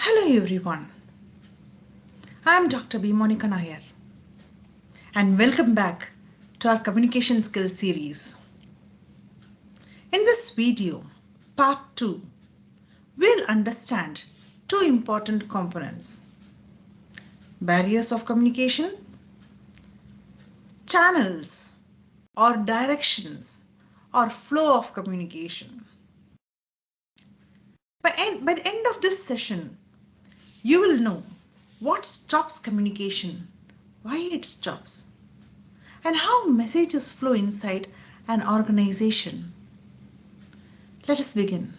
Hello everyone, I am Dr. B. Monica Nair and welcome back to our communication skills series. In this video, part 2, we'll understand two important components: barriers of communication, channels or directions or flow of communication. By the end of this session, you will know what stops communication, why it stops, and how messages flow inside an organization. Let us begin.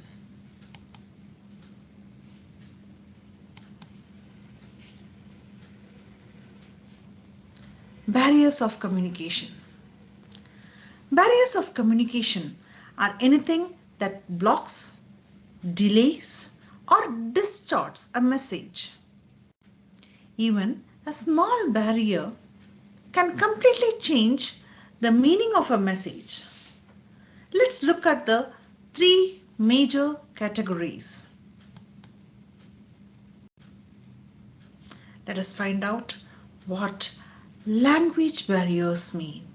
Barriers of communication. Barriers of communication are anything that blocks, delays, or distorts a message. Even a small barrier can completely change the meaning of a message. Let's look at the three major categories. Let us find out what language barriers mean.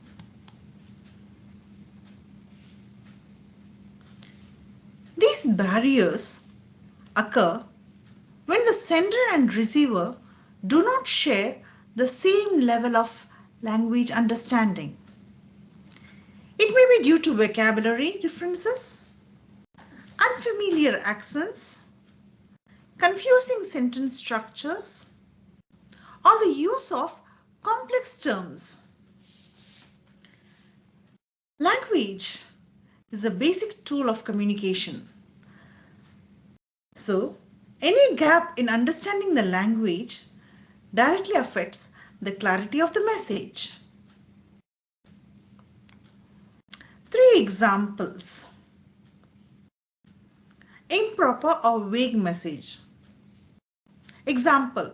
These barriers occur when the sender and receiver do not share the same level of language understanding. It may be due to vocabulary differences, unfamiliar accents, confusing sentence structures, or the use of complex terms. Language is a basic tool of communication. So, any gap in understanding the language directly affects the clarity of the message. Three examples. Improper or vague message. Example: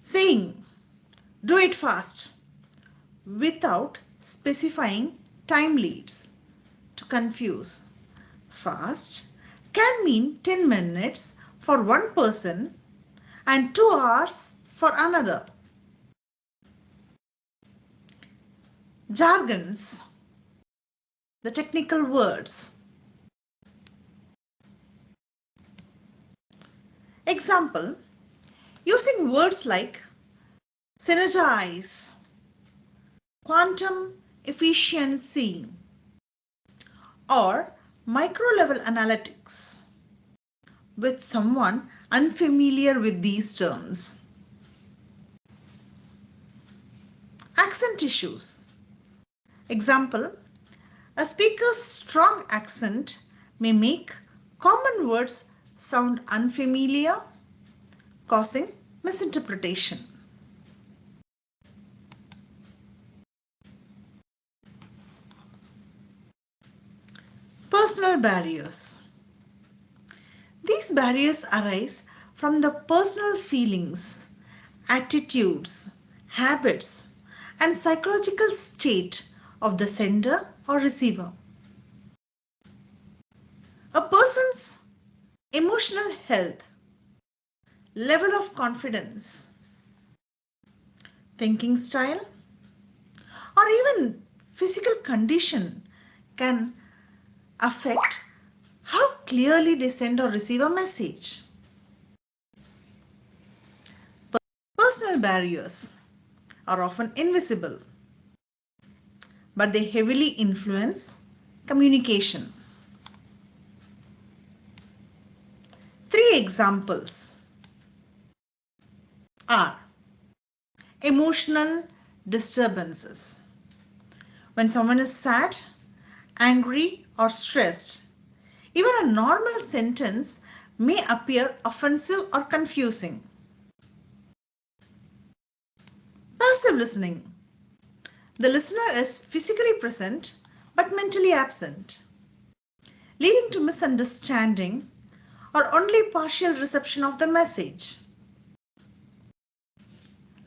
saying, "Do it fast," without specifying time leads to confuse. Fast can mean 10 minutes for one person and 2 hours for another. Jargons, the technical words. Example: using words like synergize, quantum efficiency, or micro-level analytics with someone unfamiliar with these terms. Accent issues. Example: a speaker's strong accent may make common words sound unfamiliar, causing misinterpretation. Personal barriers. These barriers arise from the personal feelings, attitudes, habits, and psychological state of the sender or receiver. A person's emotional health, level of confidence, thinking style, or even physical condition can affect how clearly they send or receive a message. Personal barriers are often invisible, but they heavily influence communication. Three examples are emotional disturbances. When someone is sad, angry, or stressed, even a normal sentence may appear offensive or confusing. Passive listening. The listener is physically present but mentally absent, leading to misunderstanding or only partial reception of the message.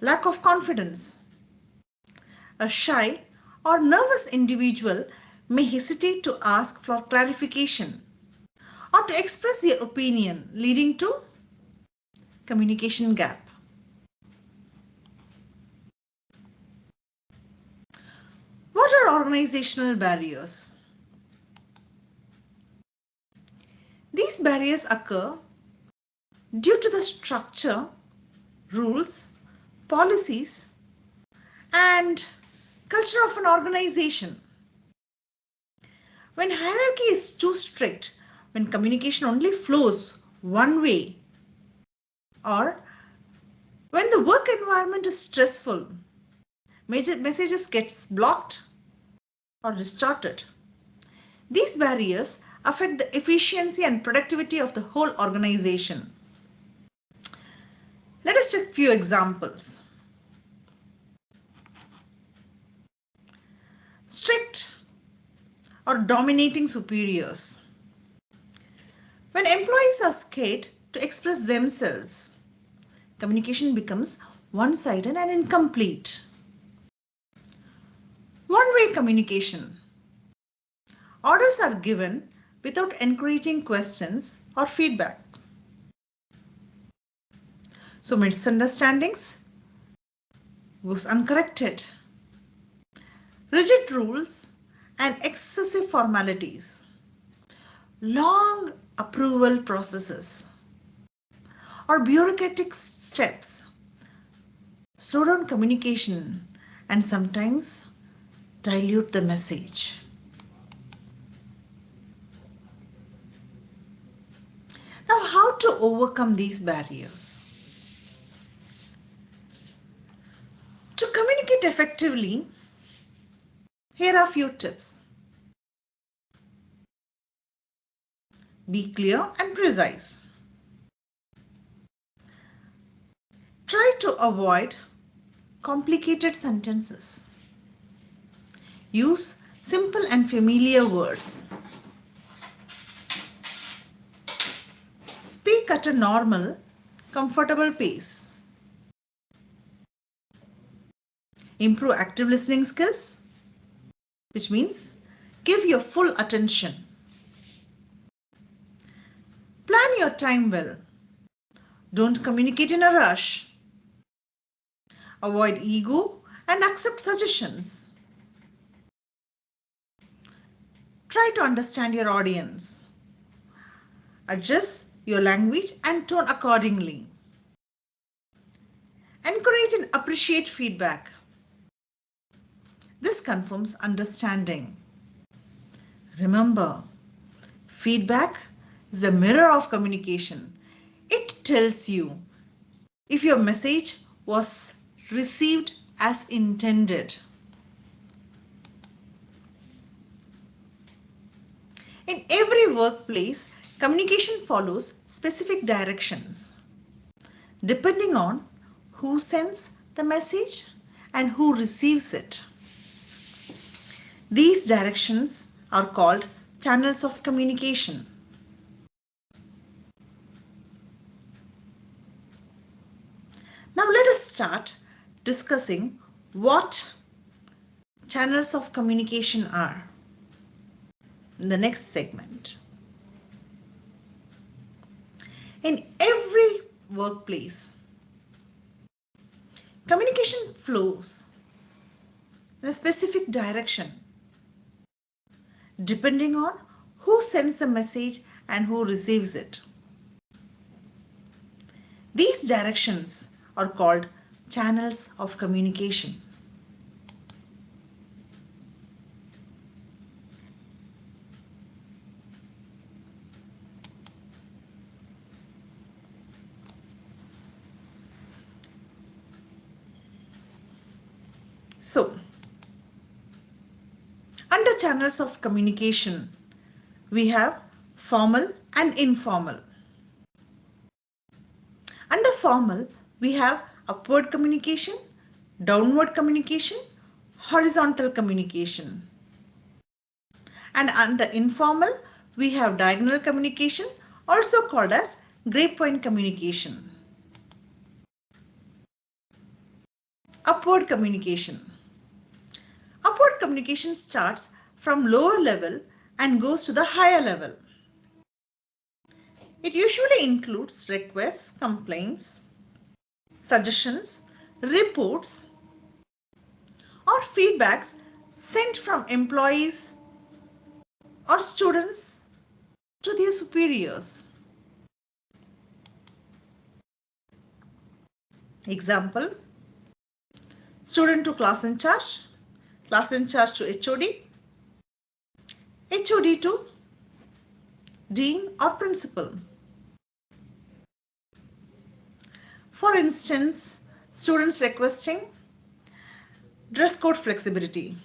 Lack of confidence. A shy or nervous individual may hesitate to ask for clarification or to express their opinion, leading to communication gap. What are organizational barriers? These barriers occur due to the structure, rules, policies, and culture of an organization. When hierarchy is too strict, when communication only flows one way, or when the work environment is stressful, messages gets blocked or distorted. These barriers affect the efficiency and productivity of the whole organization. Let us take a few examples. Strict or dominating superiors. When employees are scared to express themselves, communication becomes one-sided and incomplete. One-way communication. Orders are given without encouraging questions or feedback. So misunderstandings goes uncorrected. Rigid rules and excessive formalities. Long approval processes or bureaucratic steps slow down communication and sometimes dilute the message. Now, how to overcome these barriers? To communicate effectively, here are a few tips. Be clear and precise. Try to avoid complicated sentences. Use simple and familiar words. Speak at a normal, comfortable pace. Improve active listening skills, which means give your full attention. Plan your time well. Don't communicate in a rush. Avoid ego and accept suggestions. Try to understand your audience. Adjust your language and tone accordingly. Encourage and appreciate feedback. This confirms understanding. Remember, feedback is a mirror of communication. It tells you if your message was received as intended. In every workplace, communication follows specific directions depending on who sends the message and who receives it. These directions are called channels of communication. Now let us start discussing what channels of communication are in the next segment. In every workplace, communication flows in a specific direction depending on who sends the message and who receives it. These directions are called channels of communication. So, under channels of communication, we have formal and informal. Under formal, we have upward communication, downward communication, horizontal communication. And under informal, we have diagonal communication, also called as grapevine communication. Upward communication. Upward communication starts from lower level and goes to the higher level. It usually includes requests, complaints, suggestions, reports, or feedbacks sent from employees or students to their superiors. Example, student to class in charge to HOD, HOD to dean or principal. For instance, students requesting dress code flexibility.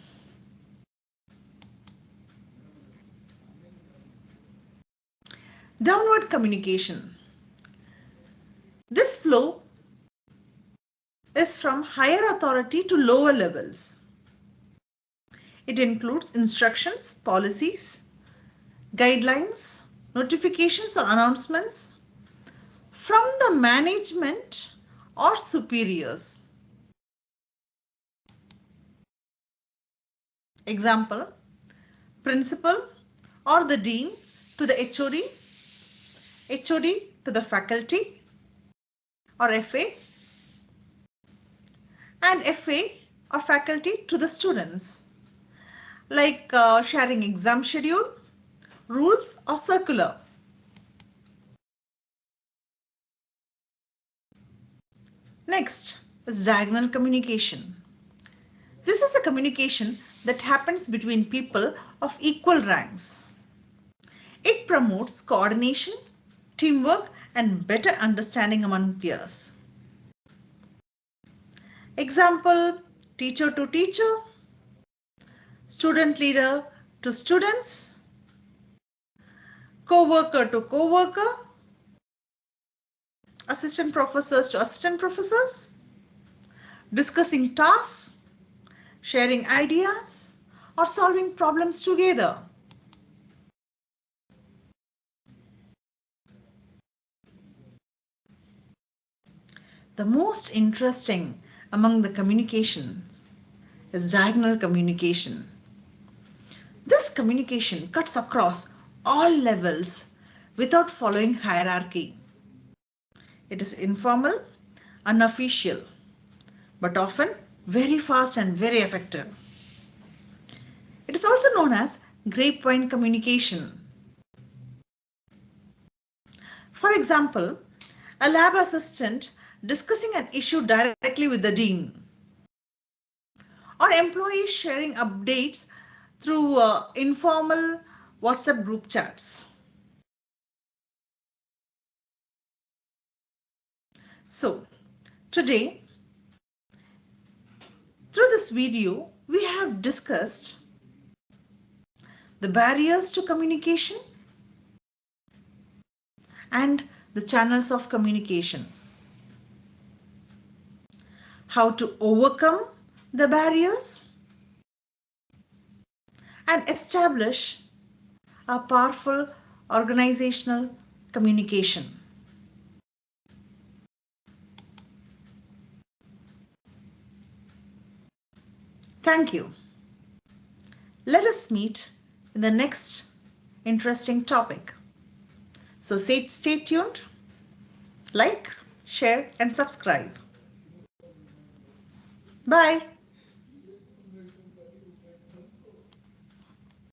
Downward communication. This flow is from higher authority to lower levels. It includes instructions, policies, guidelines, notifications or announcements from the management or superiors. Example, principal or the dean to the HOD, HOD to the faculty or FA, and FA or faculty to the students, like sharing exam schedule, rules or circular. Next is diagonal communication. This is a communication that happens between people of equal ranks. It promotes coordination, teamwork, and better understanding among peers. Example, teacher to teacher, student leader to students, co-worker to co-worker, assistant professors to assistant professors, discussing tasks, sharing ideas, or solving problems together. The most interesting among the communications is diagonal communication. This communication cuts across all levels without following hierarchy. It is informal, unofficial, but often very fast and very effective. It is also known as grapevine communication. For example, a lab assistant discussing an issue directly with the dean, or employees sharing updates through informal WhatsApp group chats. So, today, through this video, we have discussed the barriers to communication and the channels of communication, how to overcome the barriers and establish a powerful organizational communication. Thank you. Let us meet in the next interesting topic. So stay tuned, like, share, and subscribe. Bye.